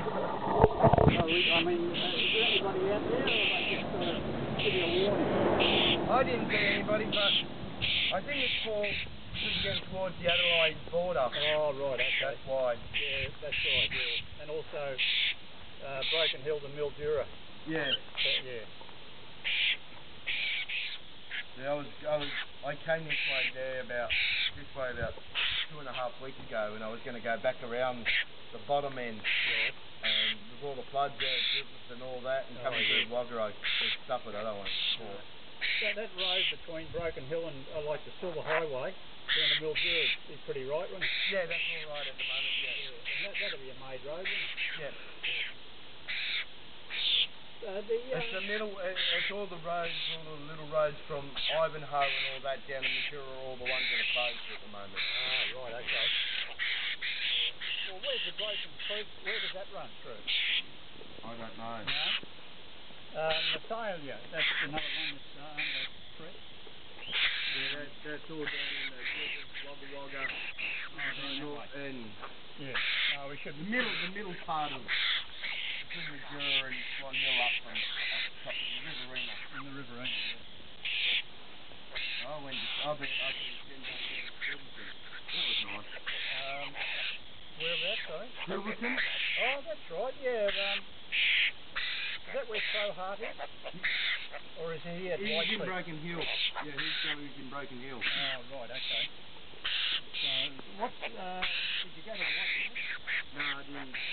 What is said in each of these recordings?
I mean, is there anybody out there, or they just sort of give you a warning? I didn't see anybody, but I think it's getting towards the Adelaide border. Oh, right, okay. That's why. Yeah, that's right, yeah. And also Broken Hill to Mildura. Yeah. Yeah. Yeah, I came this way about 2.5 weeks ago, and I was going to go back around the bottom end. Right. And with all the floods there, Griffith and all that, and coming through Wagga, there's stuff that I don't want to fall. That road between Broken Hill and like the Silver Highway down to Mildura would be pretty right, wouldn't it? Yeah, that's all right at the moment. Yeah. And that'd be a made road, wouldn't it? Yeah. It's the middle. It's all the roads, all the little roads from Ivanhoe and all that down to Mildura are all the ones that are closed at the moment. Ah, right, okay. Well, where's the Broken Creek? Where does that run through? I don't know. No? Natalia, that's another one that's under threat. Yeah, that's all down in the Wagga Wagga. And yeah. We should. The middle part of between Mildura and Swan Hill up from top of the Riverina. In the Riverina, yeah. I've been up in Ken down there in Silverton. That was nice. Whereabouts, sorry? Silverton? Oh, that's right, yeah. Is that where So Hart is? Or is he at White He's in Creek? Broken Hill. Yeah, he's in Broken Hill. Oh, right, okay. So, did you go to White Creek? No, I didn't. No.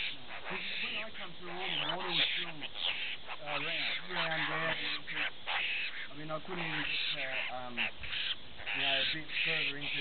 When I come through, all the water was still Round there. I mean, I couldn't even get a bit further into